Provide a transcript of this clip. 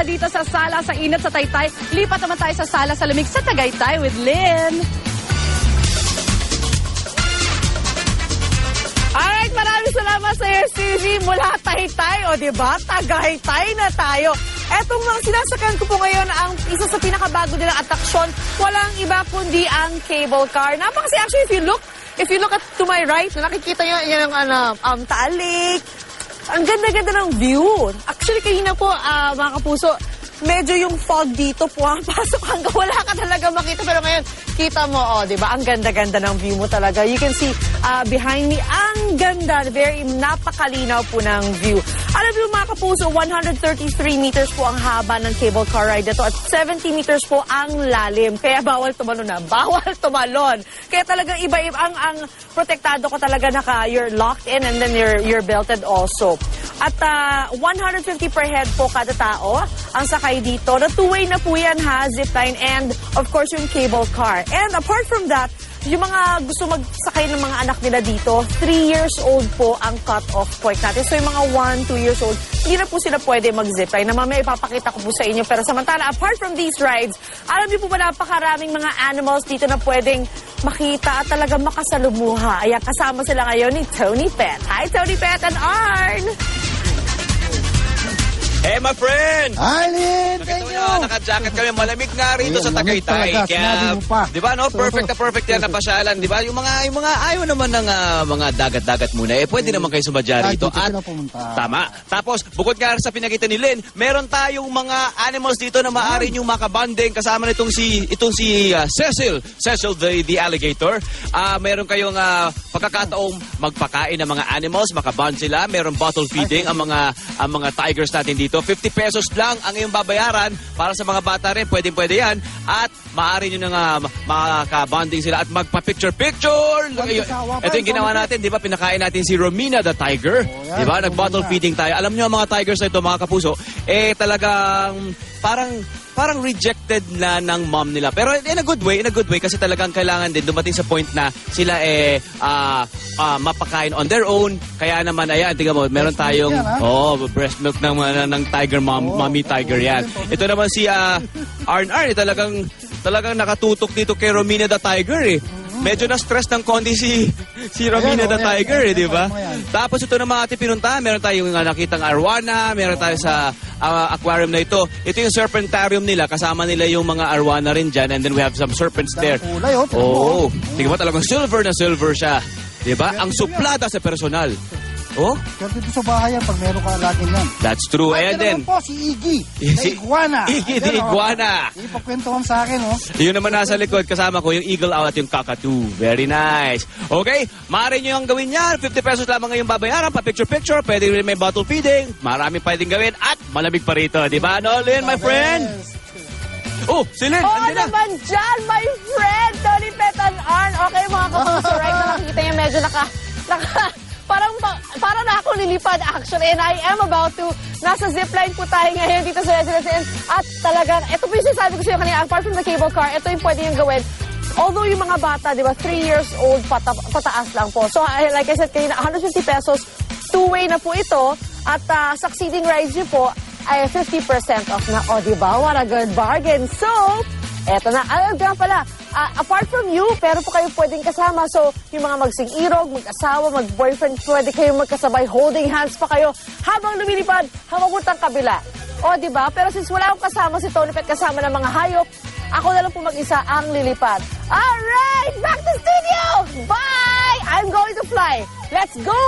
mula dito sa sala sa init sa Taytay. Lipat naman tayo sa sala sa lamig sa Tagaytay with Lynn. Alright, maraming salamat sa iyo, Suzy. Mula Taytay, o diba? Tagaytay na tayo. Etong mga sinasakyan ko po ngayon ang isa sa pinakabago nilang atraksyon. Walang iba kundi ang cable car. Napakasi actually, if you look at to my right, nakikita nyo yan ang Taal Lake. Ang ganda-ganda ng view. Actually, kanina po, mga kapuso, medyo yung fog dito pumapasok hanggang wala ka talaga makita. Pero ngayon, kita mo, di ba? Ang ganda-ganda ng view mo talaga. You can see behind me, ang ganda. Very napakalinaw po ng view. Alam niyo mga kapuso, 133 meters po ang haba ng cable car ride ito at 70 meters po ang lalim. Kaya bawal tumalon na. Bawal tumalon. Kaya talagang iba-iba. Ang protektado ko talaga you're locked in and then you're belted also. At 150 per head po kada tao ang sakay dito. Na two-way na po yan ha, zipline and of course yung cable car. And apart from that, yung mga gusto magsakay ng mga anak nila dito, 3 years old po ang cut-off point natin. So yung mga 1, 2 years old, hindi na po sila pwede mag-zipline. Na mamaya ipapakita ko po sa inyo. Pero samantala, apart from these rides, alam niyo po ba napakaraming mga animals dito na pwedeng makita at talaga makasalumuha. Ayan, kasama sila ngayon ni Tony Pet. Hi, Tony Pet and Arn! Hey, my friend! Hi, Lynn! Thank you! Naka-jacket kami. Malamig nga rito sa Tagaytay. Kaya, di ba, no? Perfect na perfect yan na pasyalan. Di ba? Yung mga ayaw naman ng mga dagat-dagat muna. Pwede naman kayo sumadya rito. At, tama. Tapos, bukod nga sa pinakita ni Lynn, meron tayong mga animals dito na maaari niyong makabanding. Kasama nitong si Cecil. Cecil, the alligator. Meron kayong pagkakataong magpakain ng mga animals. Makaband sila. Meron bottle feeding ang mga tigers natin dito. 50 pesos lang ang iyong babayaran para sa mga bata rin. Pwede yan. At maaari nyo na makakabanding sila at magpa-picture-picture. Ito yung ginawa natin, di ba? Pinakain natin si Romina the tiger. Di ba? Nag-bottle feeding tayo. Alam nyo ang mga tigers na ito, mga kapuso, talagang parang rejected na ng mom nila. Pero in a good way kasi talagang kailangan din dumating sa point na sila mapakain on their own. Kaya naman, ayan, tingnan mo, meron tayong breast milk ng tiger, mommy tiger yan. Ito naman si Arn, talagang nakatutok dito kay Romina the tiger eh. Medyo na-stress ng konti si Romina the tiger di ba? Tapos ito naman ating pinuntahan, meron tayong nakitang arwana, meron tayo sa aquarium na ito. Ito yung serpentarium nila, kasama nila yung mga arwana rin dyan, and then we have some serpents there. Tingnan mo, talagang silver na silver siya. Di ba? Ang suplada sa personal. Pero dito sa bahay yan, pag meron ka lagi yan. That's true. At and then po, si Iggy, the iguana. Iggy, the iguana. Ipagkwentuhan sa akin, Yun naman nasa likod, kasama ko yung eagle owl at yung cockatoo. Very nice. Okay, maaari nyo yung gawin yan. 50 pesos lamang ngayong babayaran, pa-picture-picture. Pwede rin may bottle feeding. Maraming pwedeng gawin at malamig pa rito. Di ba, no, Lynn, my friend? Si Lynn, andyan na. naman dyan, my friend! Tony Pet and Arn. Okay, mga kapuso, right na nakikita niya medyo parang na ako lilipad actually, and I am about to, nasa zipline po tayo ngayon dito sa Residence. At talagang, ito po yung sinasabi ko sa iyo kanina, apart from the cable car, ito yung pwede yung gawin. Although yung mga bata, di ba, 3 years old pataas lang po. So, like I said kanina, 150 pesos, two-way na po ito, at succeeding rides nyo po, ay 50% off na. Di ba? What a good bargain. So, eto na. Alam nga pala, apart from you, pero po kayo pwedeng kasama. So, yung mga magsing-irog, mag-asawa, mag-boyfriend, pwede kayong magkasabay, holding hands pa kayo habang lumilipad, habang puntang kabila. Di ba? Pero since wala akong kasama si Tony Pet, kasama ng mga hayop, ako na lang po mag-isa ang lilipad. Alright! Back to studio! Bye! I'm going to fly. Let's go!